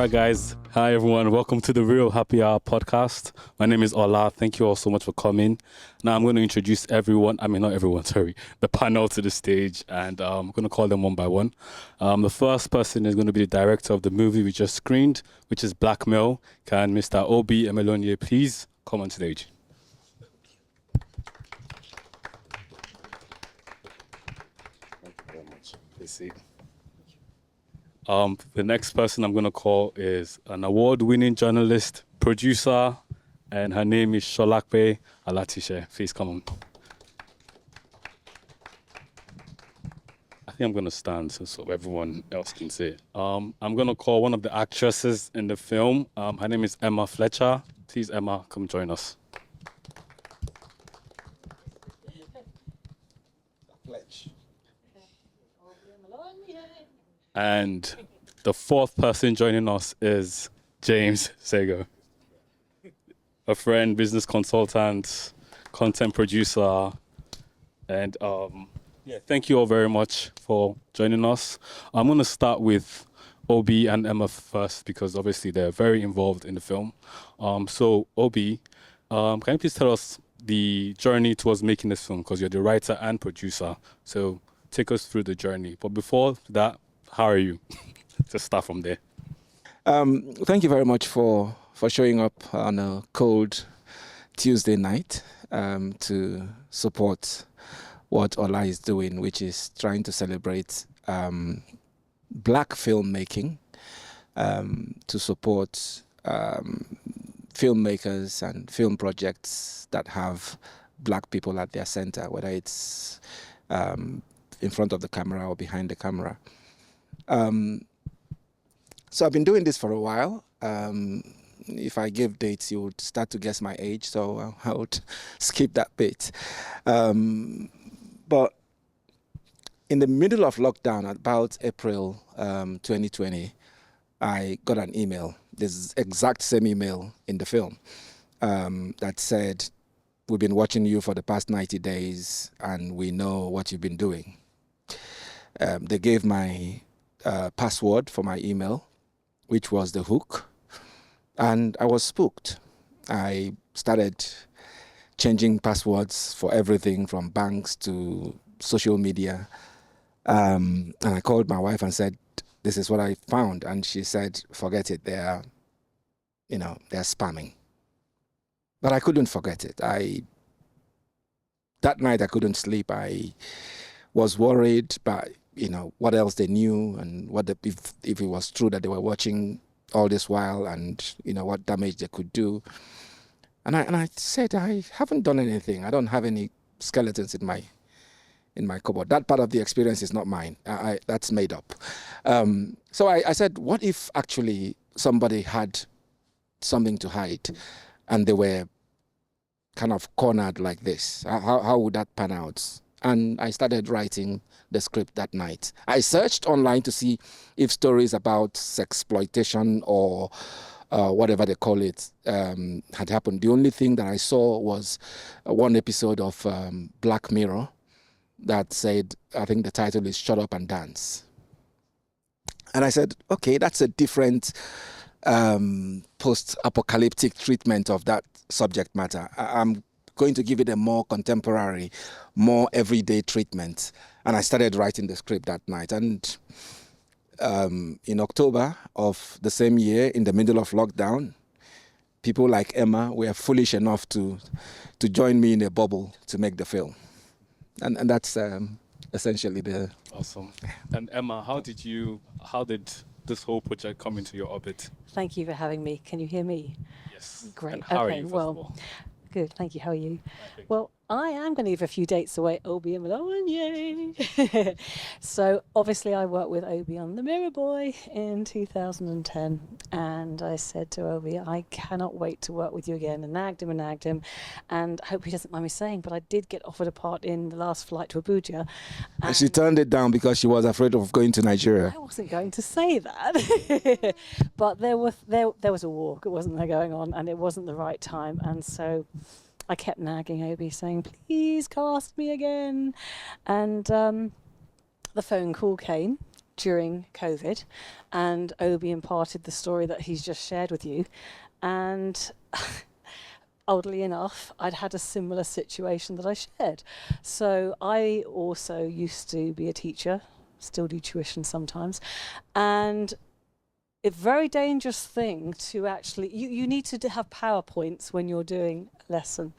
right, guys. Hi, everyone. Welcome to the Real Happy Hour podcast. My name is Ola. Thank you all so much for coming. Now, I'm going to introduce everyone. I mean, not everyone, sorry. The panel to the stage, and I'm going to call them one by one. The first person is going to be the director of the movie we just screened, which is Blackmail. Can Mr. Obi Emelonye please come on stage? Thank you very much. Please see. The next person I'm going to call is an award-winning journalist, producer, and her name is Solape Alatise. Please come on. I think I'm going to stand so everyone else can see. I'm going to call one of the actresses in the film. Her name is Emma Fletcher. Please, Emma, come join us. Fletcher. And the fourth person joining us is James Sagoe, a friend, business consultant, content producer, and thank you all very much for joining us. I'm going to start with Obi and Emma first because obviously they're very involved in the film. So Obi, can you please tell us the journey towards making this film, because you're the writer and producer. So take us through the journey. But before that, how are you? Just start from there. Thank you very much for showing up on a cold Tuesday night to support what Ola is doing, which is trying to celebrate Black filmmaking, to support filmmakers and film projects that have Black people at their center, whether it's in front of the camera or behind the camera. So I've been doing this for a while. If I give dates, you would start to guess my age, so I would skip that bit. But in the middle of lockdown, about April 2020, I got an email, this exact same email in the film, that said, "We've been watching you for the past 90 days, and we know what you've been doing." They gave my password for my email, which was the hook, and I was spooked. I started changing passwords for everything from banks to social media, and I called my wife and said, "This is what I found," and she said, "Forget it, they're spamming." But I couldn't forget it. That night I couldn't sleep. I was worried, but what else they knew, and if it was true that they were watching all this while, and what damage they could do. And I said, I haven't done anything. I don't have any skeletons in my cupboard. That part of the experience is not mine. That's made up. So I said, what if actually somebody had something to hide and they were kind of cornered like this? How would that pan out? And I started writing the script that night. I searched online to see if stories about sexploitation or whatever they call it had happened. The only thing that I saw was one episode of Black Mirror that said, I think the title is "Shut Up and Dance." And I said, okay, that's a different post-apocalyptic treatment of that subject matter. I'm going to give it a more contemporary, more everyday treatment. And I started writing the script that night. And in October of the same year, in the middle of lockdown, people like Emma were foolish enough to join me in a bubble to make the film. And that's essentially the... Awesome. And Emma, how did this whole project come into your orbit? Thank you for having me. Can you hear me? Yes. Great. And how are Okay, you, first well, of all? Good, thank you. How are you? Well, I am going to give a few dates away. Obi Emelonye. So obviously I worked with Obi on The Mirror Boy in 2010, and I said to Obi, I cannot wait to work with you again, and nagged him, and I hope he doesn't mind me saying, but I did get offered a part in The Last Flight to Abuja. And she turned it down because she was afraid of going to Nigeria. I wasn't going to say that. But there was a war, wasn't there, going on, and it wasn't the right time, and so I kept nagging Obi, saying, please cast me again. And the phone call came during COVID, and Obi imparted the story that he's just shared with you. And oddly enough, I'd had a similar situation that I shared. So I also used to be a teacher, still do tuition sometimes, and a very dangerous thing to actually, you need to have PowerPoints when you're doing a lesson.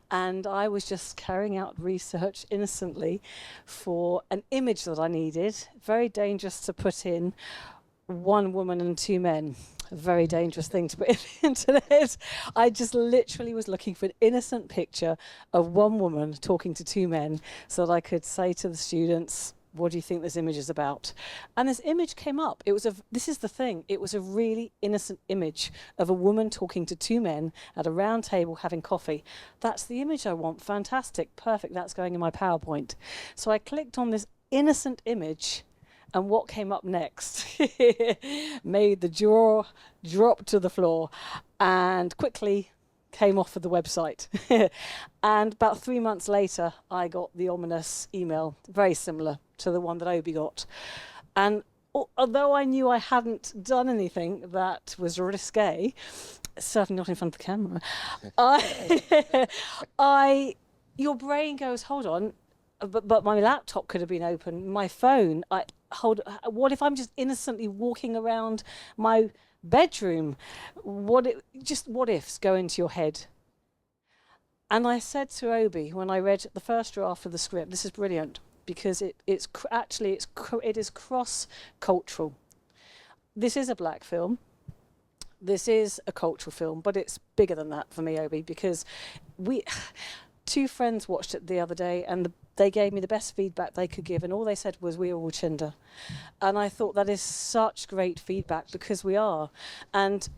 And I was just carrying out research innocently for an image that I needed. Very dangerous to put in one woman and two men. A very dangerous thing to put in the internet. I just literally was looking for an innocent picture of one woman talking to two men so that I could say to the students, what do you think this image is about? And this image came up. This is the thing. It was a really innocent image of a woman talking to two men at a round table having coffee. That's the image I want. Fantastic. Perfect. That's going in my PowerPoint. So I clicked on this innocent image, and what came up next made the jaw drop to the floor and quickly came off of the website. And about 3 months later, I got the ominous email, very similar to the one that Obi got. And although I knew I hadn't done anything that was risque, certainly not in front of the camera, your brain goes, hold on, but my laptop could have been open, my phone, what if I'm just innocently walking around my bedroom? What ifs go into your head? And I said to Obi, when I read the first draft of the script, this is brilliant, because it is cross-cultural. This is a black film. This is a cultural film, but it's bigger than that for me, Obi, because two friends watched it the other day, and they gave me the best feedback they could give, and all they said was, we are all Chinder. And I thought that is such great feedback, because we are. And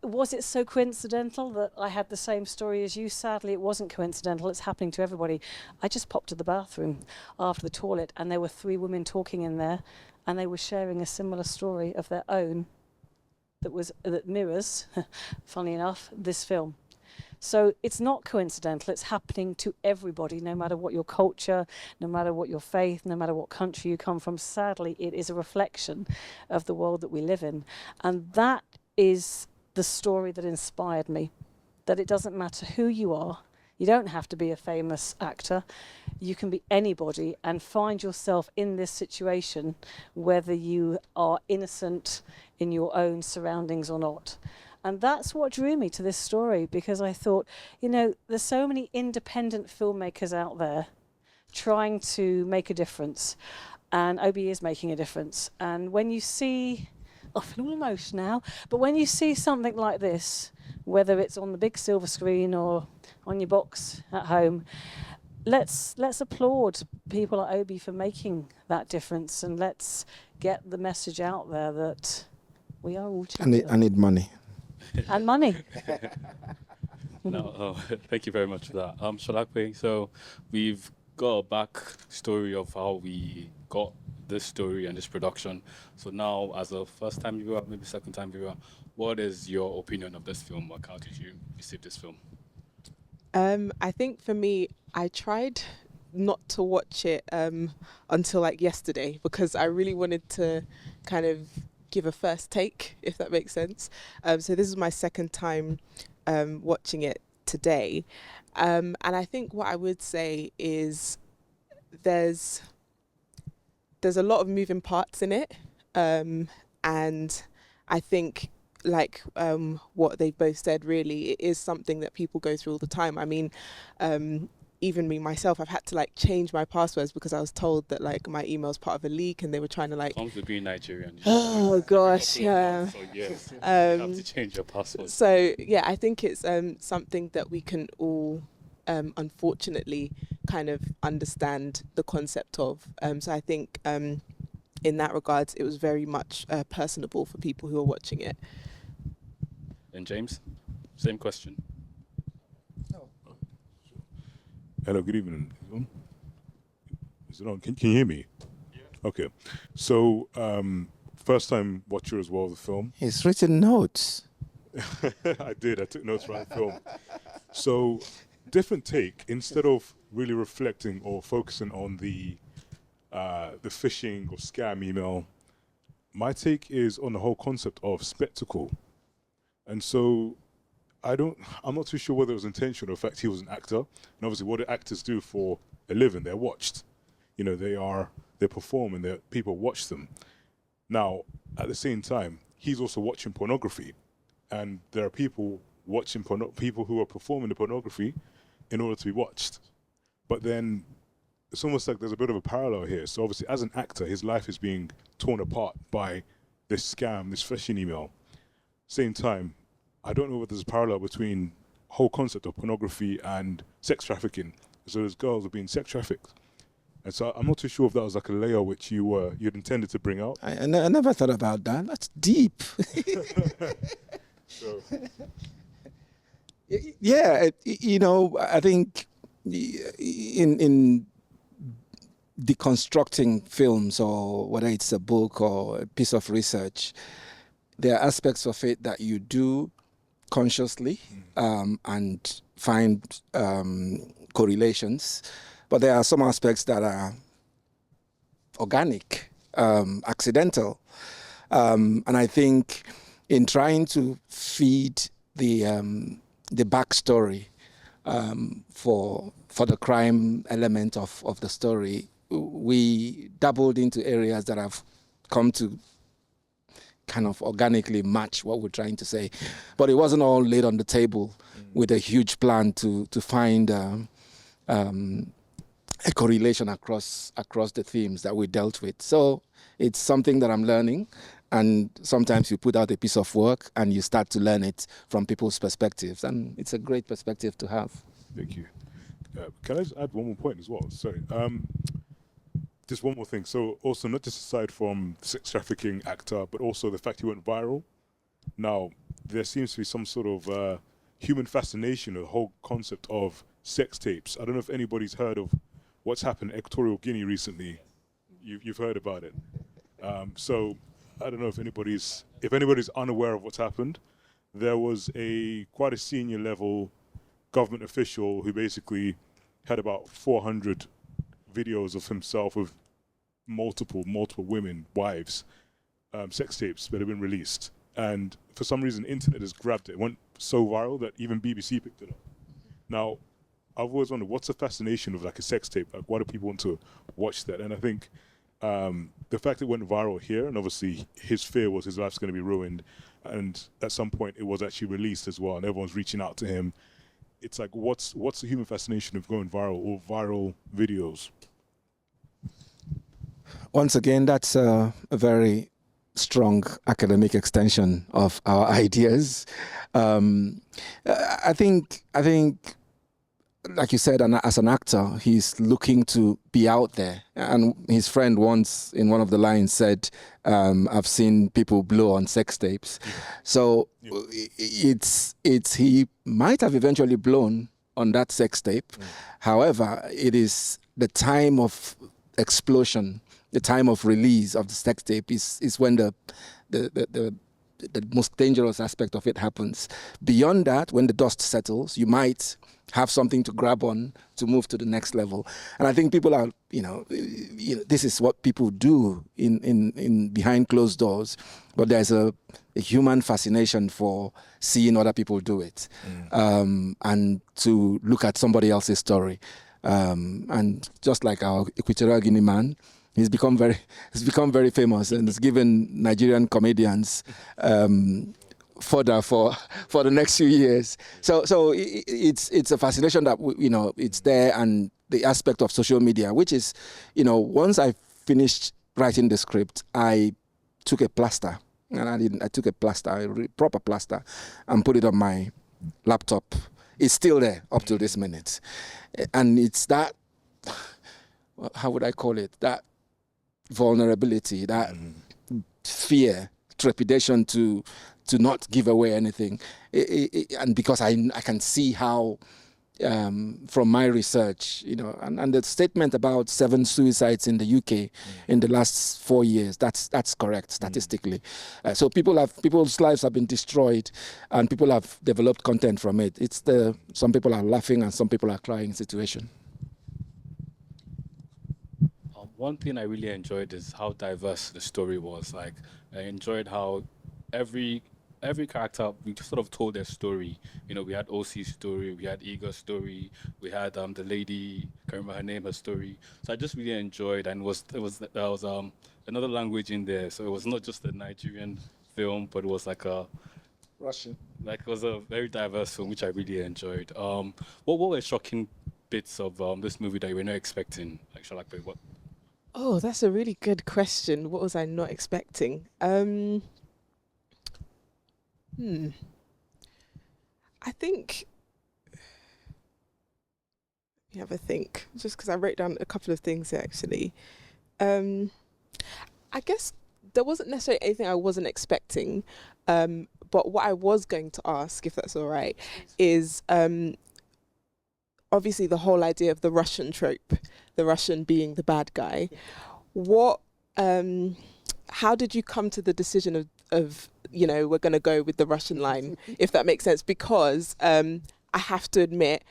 was it so coincidental that I had the same story as you? Sadly, it wasn't coincidental. It's happening to everybody. I just popped to the bathroom after the toilet, and there were 3 women talking in there, and they were sharing a similar story of their own that mirrors, funny enough, this film. So it's not coincidental. It's happening to everybody, no matter what your culture, no matter what your faith, no matter what country you come from. Sadly, it is a reflection of the world that we live in. And that is the story that inspired me, that it doesn't matter who you are. You don't have to be a famous actor. You can be anybody and find yourself in this situation, whether you are innocent in your own surroundings or not. And that's what drew me to this story, because I thought, there's so many independent filmmakers out there trying to make a difference. And Obi is making a difference. And when you see, I feel all emotional now, but when you see something like this, whether it's on the big silver screen or on your box at home, let's applaud people like Obi for making that difference, and let's get the message out there that we are all children. I need money. And money. No, thank you very much for that. Solape, so we've got a back story of how we got this story and this production. So now, as a first-time viewer, maybe second-time viewer, what is your opinion of this film? Like, how did you receive this film? I think for me, I tried not to watch it until like yesterday, because I really wanted to kind of give a first take, if that makes sense. So this is my second time watching it today. And I think what I would say is there's a lot of moving parts in it. And I think, like what they both said, really, it is something that people go through all the time. I mean, even me myself, I've had to like change my passwords because I was told that like my email's part of a leak, and they were trying to like. Comes with being Nigerian. Oh gosh, yeah. So yes, you have to change your password. So yeah, I think it's something that we can all unfortunately kind of understand the concept of. So I think in that regards, it was very much personable for people who are watching it. And James, same question. Hello, good evening. Is it on? Can you hear me? Yeah. Okay. So, first time watcher as well of the film. He's written notes. I did. I took notes around the film. So, different take. Instead of really reflecting or focusing on the the phishing or scam email, my take is on the whole concept of spectacle. And so I'm not too sure whether it was intentional or in fact he was an actor. And obviously what do actors do for a living? They're watched. You know, they perform and people watch them. Now, at the same time, he's also watching pornography. And there are people watching people who are performing the pornography in order to be watched. But then it's almost like there's a bit of a parallel here. So obviously as an actor, his life is being torn apart by this scam, this phishing email. Same time, I don't know whether there's a parallel between whole concept of pornography and sex trafficking. So those girls are being sex trafficked. And so I'm not too sure if that was like a layer which you'd intended to bring out. I never thought about that. That's deep. So. Yeah, I think in deconstructing films, or whether it's a book or a piece of research, there are aspects of it that you do consciously and find correlations, but there are some aspects that are organic, accidental, and I think in trying to feed the backstory for the crime element of the story, we dabbled into areas that have come to kind of organically match what we're trying to say. But it wasn't all laid on the table with a huge plan to find a correlation across the themes that we dealt with. So it's something that I'm learning, and sometimes you put out a piece of work and you start to learn it from people's perspectives, and it's a great perspective to have. Thank you. Can I just add one more point as well? Sorry. Just one more thing. So also, not just aside from sex trafficking actor, but also the fact he went viral. Now, there seems to be some sort of human fascination with the whole concept of sex tapes. I don't know if anybody's heard of what's happened in Equatorial Guinea recently. You've heard about it. So I don't know if anybody's unaware of what's happened. There was quite a senior level government official who basically had about 400 videos of himself with multiple women, wives, sex tapes that have been released. And for some reason, the internet has grabbed it. It went so viral that even BBC picked it up. Now, I've always wondered, what's the fascination of like a sex tape? Like, why do people want to watch that? And I think the fact it went viral here, and obviously his fear was his life's going to be ruined, and at some point it was actually released as well, and everyone's reaching out to him. It's like, what's the human fascination of going viral or viral videos? Once again, that's a very strong academic extension of our ideas. I think, like you said, as an actor, he's looking to be out there. And his friend once, in one of the lines, said, "I've seen people blow on sex tapes." Yeah. So it's he might have eventually blown on that sex tape. However, it is the time of explosion, the time of release of the sex tape is when the most dangerous aspect of it happens. Beyond that, when the dust settles, you might have something to grab on to move to the next level. And I think people are, this is what people do in behind closed doors, but there's a human fascination for seeing other people do it, and to look at somebody else's story. And just like our Equatorial Guinea man, he's become very famous, and has given Nigerian comedians fodder for the next few years. So it's a fascination that it's there, and the aspect of social media, which is, once I finished writing the script, I took a plaster, and I took a plaster, a proper plaster, and put it on my laptop. It's still there up to this minute, and it's that, how would I call it, that vulnerability, that fear, trepidation to not give away anything, and because I can see how, from my research, and the statement about 7 suicides in the UK in the last 4 years, that's correct statistically. So people's lives have been destroyed, and people have developed content from it. It's some people are laughing and some people are crying situation. one thing I really enjoyed is how diverse the story was. Like, I enjoyed how every character, we just sort of told their story. You know, we had OC's story, we had Ego's story, we had the lady, can't remember her name, her story. So I just really enjoyed, and there was another language in there, so it was not just a Nigerian film, but it was like a Russian. like it was a very diverse film, which I really enjoyed. What were shocking bits of this movie that you were not expecting? Like, Solape, what? Oh, that's a really good question. What was I not expecting? I think, let me have a think, just because I wrote down a couple of things here, actually. I guess there wasn't necessarily anything I wasn't expecting, but what I was going to ask, if that's all right, is obviously the whole idea of the Russian trope, the Russian being the bad guy. What, how did you come to the decision of you know, we're going to go with the Russian line, if that makes sense? Because I have to admit,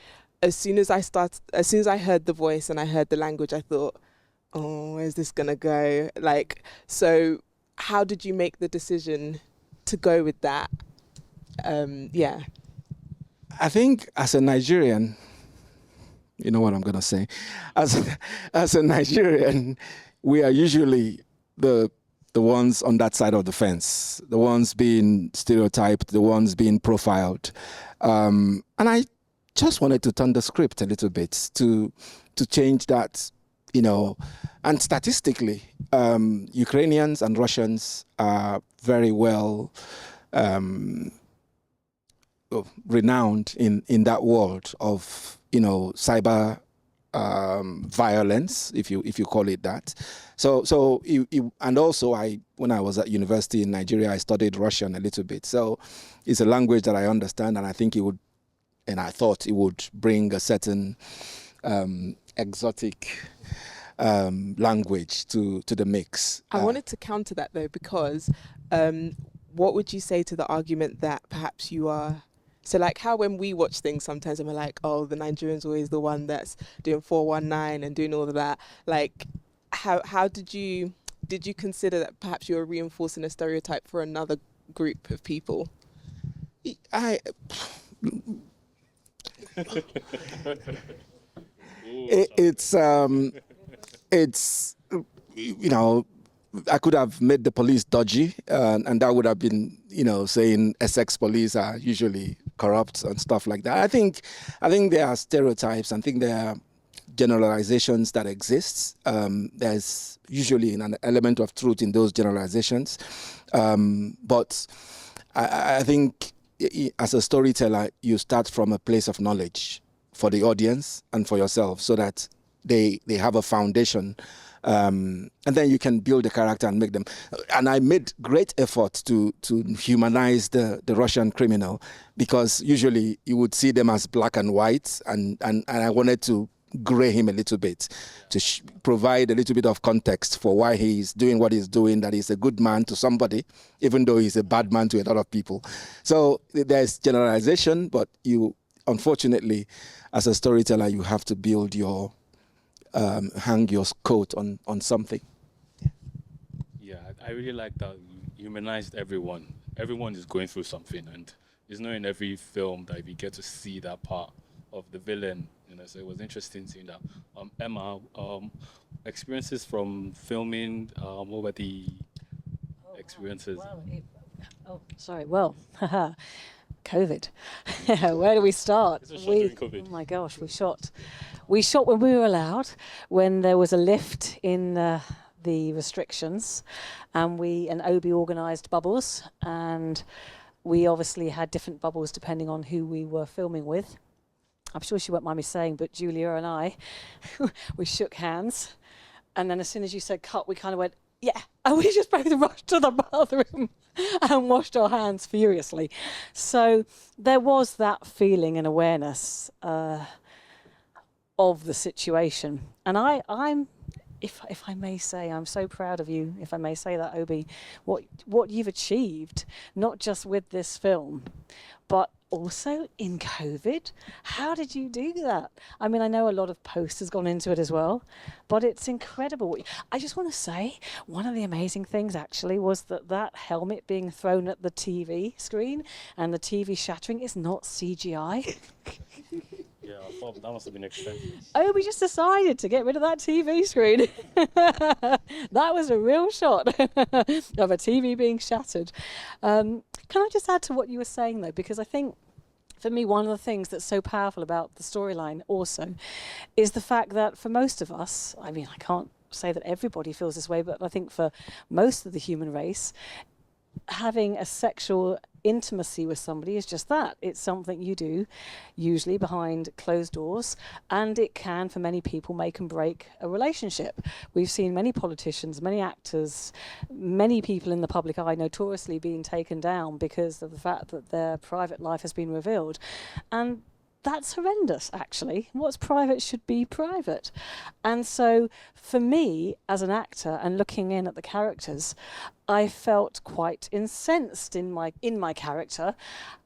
as soon as I heard the voice and I heard the language, I thought, oh, where's this going to go? Like, so how did you make the decision to go with that? Yeah. I think as a Nigerian, you know what I'm going to say, as a Nigerian, we are usually the ones on that side of the fence, the ones being stereotyped, the ones being profiled. And I just wanted to turn the script a little bit to change that, you know. And statistically, Ukrainians and Russians are very well renowned in that world of, you know, cyber violence, if you call it that. So and also when I was at university in Nigeria, I studied Russian a little bit. So it's a language that I understand, and I think I thought it would bring a certain exotic language to the mix. I wanted to counter that though, because what would you say to the argument that perhaps you are, so like how when we watch things sometimes and we're like, oh, the Nigerian's always the one that's doing 419 and doing all of that. Like, how did you consider that perhaps you were reinforcing a stereotype for another group of people? It's you know, I could have made the police dodgy, and that would have been, you know, saying Essex police are usually corrupt and stuff like that. I think there are stereotypes. I think there are generalizations that exist. There's usually an element of truth in those generalizations, but I think as a storyteller, you start from a place of knowledge for the audience and for yourself, so that they have a foundation. And then you can build a character and make them. And I made great effort to humanize the Russian criminal, because usually you would see them as black and white, and I wanted to gray him a little bit to provide a little bit of context for why he's doing what he's doing, that he's a good man to somebody, even though he's a bad man to a lot of people. So there's generalization, but you, unfortunately, as a storyteller, you have to build your hang your coat on something. Yeah, I really like that you humanized everyone. Everyone is going through something, and it's not in every film that you get to see that part of the villain. You know, so it was interesting seeing that. Emma, experiences from filming. What were the experiences? Well, COVID. Where do we start? During COVID. Oh my gosh, we shot when we were allowed, when there was a lift in the restrictions, and Obi organised bubbles, and we obviously had different bubbles depending on who we were filming with. I'm sure she won't mind me saying, but Julia and I, we shook hands, and then as soon as you said cut, we kind of went, yeah, and we just both rushed to the bathroom and washed our hands furiously. So there was that feeling and awareness of the situation. And I'm, if I may say, I'm so proud of you, if I may say that, Obi, what you've achieved, not just with this film, but also in COVID. How did you do that? I mean, I know a lot of post has gone into it as well, but it's incredible. I just want to say, one of the amazing things actually was that helmet being thrown at the TV screen and the TV shattering is not CGI. Yeah, I thought that must have been expensive. Oh, we just decided to get rid of that TV screen. That was a real shot of a TV being shattered. Can I just add to what you were saying, though? Because I think, for me, one of the things that's so powerful about the storyline also is the fact that for most of us, I mean, I can't say that everybody feels this way, but I think for most of the human race, having a sexual intimacy with somebody is just that. It's something you do, usually behind closed doors, and it can, for many people, make and break a relationship. We've seen many politicians, many actors, many people in the public eye notoriously being taken down because of the fact that their private life has been revealed. And that's horrendous, actually. What's private should be private. And so for me, as an actor and looking in at the characters, I felt quite incensed in my character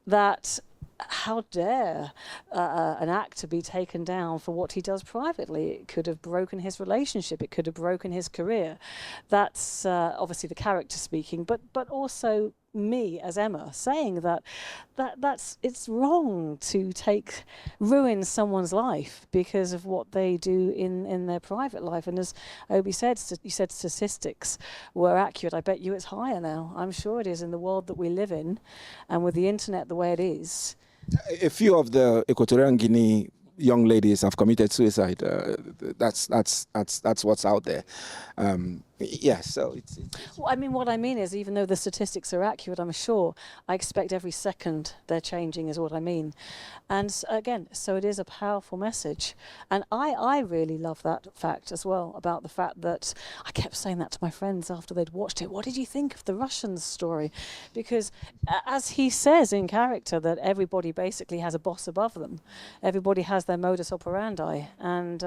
that how dare an actor be taken down for what he does privately? It could have broken his relationship. It could have broken his career. That's obviously the character speaking, but also me as Emma saying that's it's wrong to ruin someone's life because of what they do in their private life. And as Obi said, you said statistics were accurate. I bet you it's higher now. I'm sure it is in the world that we live in, and with the internet the way it is. A few of the Equatorial Guinea young ladies have committed suicide. That's what's out there. Yeah, so it's Well, I mean, what I mean is, even though the statistics are accurate, I'm sure, I expect every second they're changing is what I mean. And again, so it is a powerful message. And I really love that fact as well, about the fact that I kept saying that to my friends after they'd watched it. What did you think of the Russian story? Because as he says in character, that everybody basically has a boss above them. Everybody has their modus operandi. And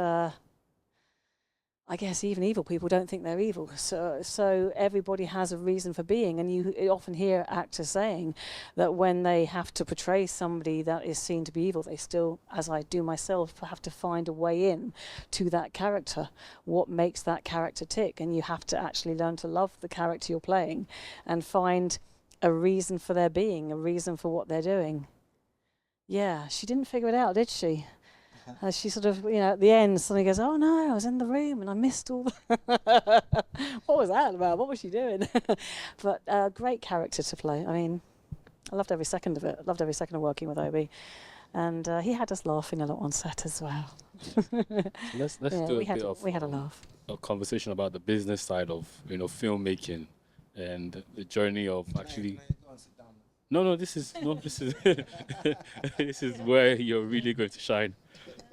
I guess even evil people don't think they're evil. So everybody has a reason for being. And you often hear actors saying that when they have to portray somebody that is seen to be evil, they still, as I do myself, have to find a way in to that character. What makes that character tick? And you have to actually learn to love the character you're playing and find a reason for their being, a reason for what they're doing. Yeah, she didn't figure it out, did she? She sort of, at the end, suddenly goes, "Oh no, I was in the room and I missed all the..." What was that about? What was she doing? But great character to play. I mean, I loved every second of it. I loved every second of working with Obi. And he had us laughing a lot on set as well. Let's do we had a laugh. A conversation about the business side of filmmaking and the journey of actually. No, this is this is where you're really going to shine.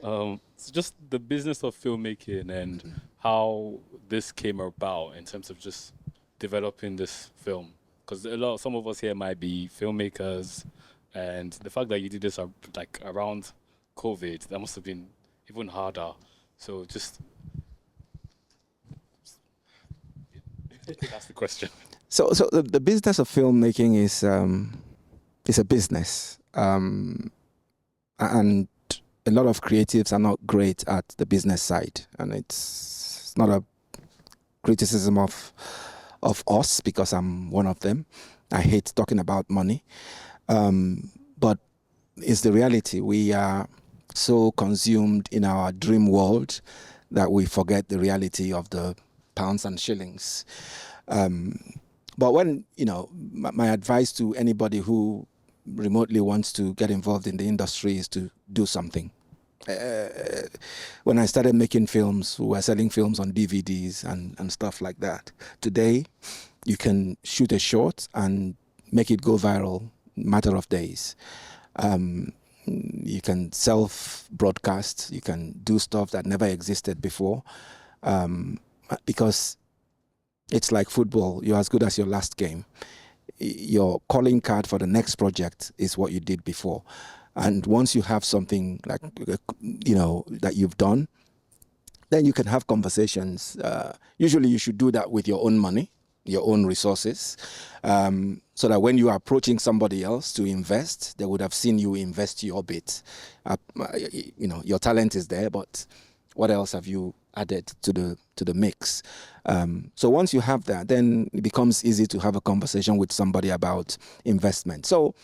It's just the business of filmmaking and how this came about in terms of just developing this film. Because some of us here might be filmmakers, and the fact that you did this like around COVID, that must have been even harder. So just that's the question. So the business of filmmaking is a business, and a lot of creatives are not great at the business side, and it's not a criticism of us, because I'm one of them. I hate talking about money, but it's the reality. We are so consumed in our dream world that we forget the reality of the pounds and shillings. But when, my advice to anybody who remotely wants to get involved in the industry is to do something. When I started making films, we were selling films on DVDs and stuff like that. Today, you can shoot a short and make it go viral in a matter of days. You can self-broadcast. You can do stuff that never existed before, because it's like football. You're as good as your last game. Your calling card for the next project is what you did before. And once you have something like, that you've done, then you can have conversations. Usually you should do that with your own money. your own resources, so that when you are approaching somebody else to invest, they would have seen you invest your bit. Your talent is there, but what else have you added to the mix? So once you have that, then it becomes easy to have a conversation with somebody about investment. So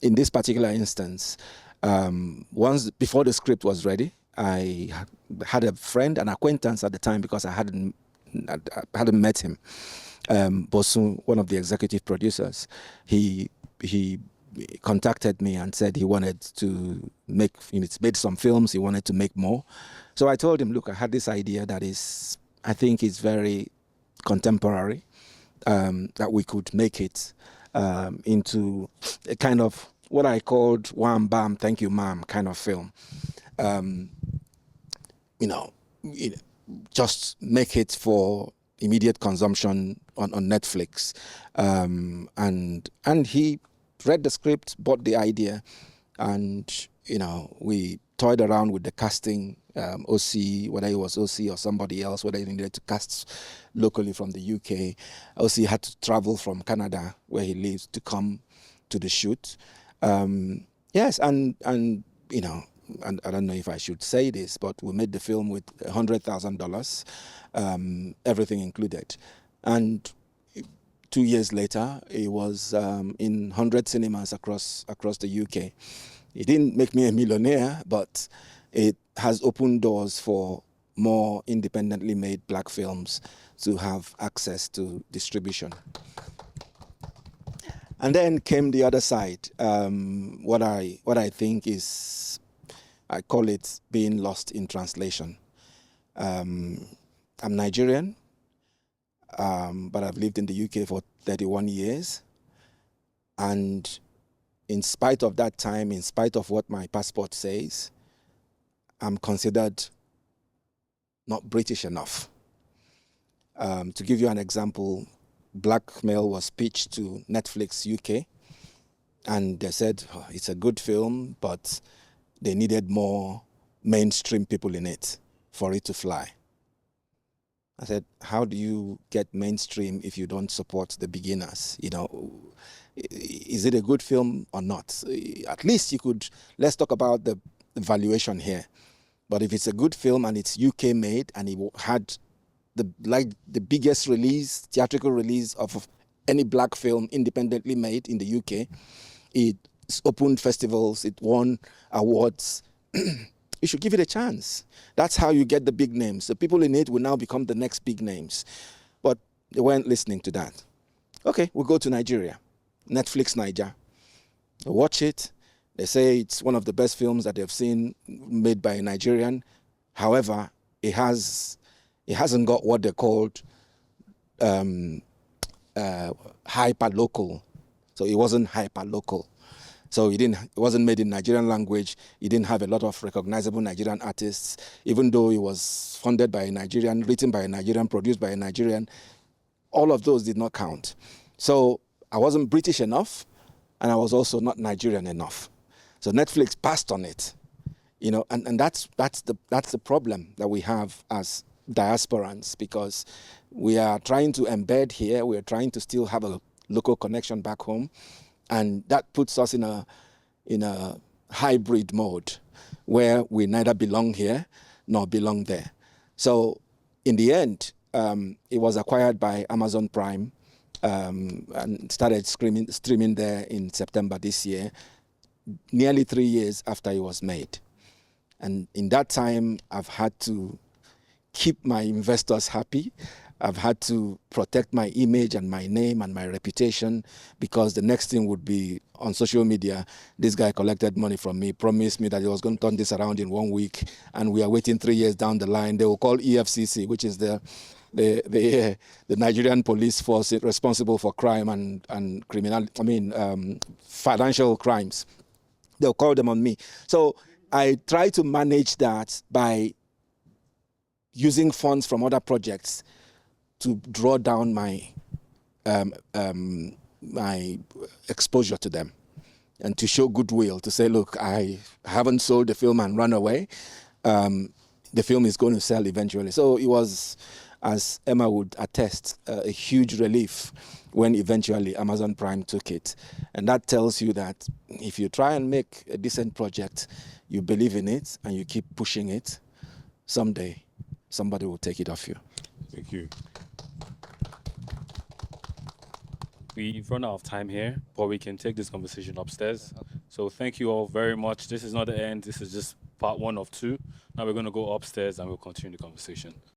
in this particular instance, once before the script was ready, I had a friend, an acquaintance at the time, because I hadn't met him. Bosun, one of the executive producers, he contacted me and said he wanted to make, made some films, he wanted to make more. So I told him, look, I had this idea that I think is very contemporary, that we could make it into a kind of what I called wham bam, thank you ma'am kind of film. Just make it for immediate consumption on Netflix. And he read the script, bought the idea, and we toyed around with the casting, OC, whether it was OC or somebody else, whether he needed to cast locally from the UK. OC had to travel from Canada, where he lives, to come to the shoot. Yes, and I don't know if I should say this, but we made the film with $100,000, everything included. And 2 years later, it was in 100 cinemas across the UK. It didn't make me a millionaire, but it has opened doors for more independently made black films to have access to distribution. And then came the other side, what I think is, I call it being lost in translation. I'm Nigerian, but I've lived in the UK for 31 years. And in spite of that time, in spite of what my passport says, I'm considered not British enough. To give you an example, Blackmail was pitched to Netflix UK, and they said, oh, it's a good film, but they needed more mainstream people in it for it to fly. I said, how do you get mainstream if you don't support the beginners? Is it a good film or not? At least you could, let's talk about the valuation here. But if it's a good film and it's UK made and it had the biggest release, theatrical release of any black film independently made in the UK, it's opened festivals, it won awards, you should give it a chance. That's how you get the big names. The people in it will now become the next big names. But they weren't listening to that. Okay, we'll go to Nigeria. Netflix Niger. They watch it. They say it's one of the best films that they've seen made by a Nigerian. However, it hasn't got what they called hyper-local. So it wasn't hyper-local. So it wasn't made in Nigerian language. It didn't have a lot of recognizable Nigerian artists, even though it was funded by a Nigerian, written by a Nigerian, produced by a Nigerian. All of those did not count. So I wasn't British enough, and I was also not Nigerian enough. So Netflix passed on it, and that's the problem that we have as diasporans, because we are trying to embed here, we are trying to still have a local connection back home, and that puts us in a hybrid mode where we neither belong here nor belong there. So in the end, it was acquired by Amazon Prime and started streaming there in September this year, nearly 3 years after it was made. And in that time, I've had to keep my investors happy. I've had to protect my image and my name and my reputation, because the next thing would be on social media, this guy collected money from me, promised me that he was going to turn this around in 1 week, and we are waiting 3 years down the line. They will call EFCC, which is the Nigerian police force responsible for crime and financial crimes. They'll call them on me. So I try to manage that by using funds from other projects to draw down my my exposure to them, and to show goodwill, to say, look, I haven't sold the film and run away. The film is going to sell eventually. So it was as Emma would attest, a huge relief when eventually Amazon Prime took it. And that tells you that if you try and make a decent project, you believe in it and you keep pushing it, someday somebody will take it off you. Thank you. We've run out of time here, but we can take this conversation upstairs. So thank you all very much. This is not the end. This is just part 1 of 2. Now we're going to go upstairs and we'll continue the conversation.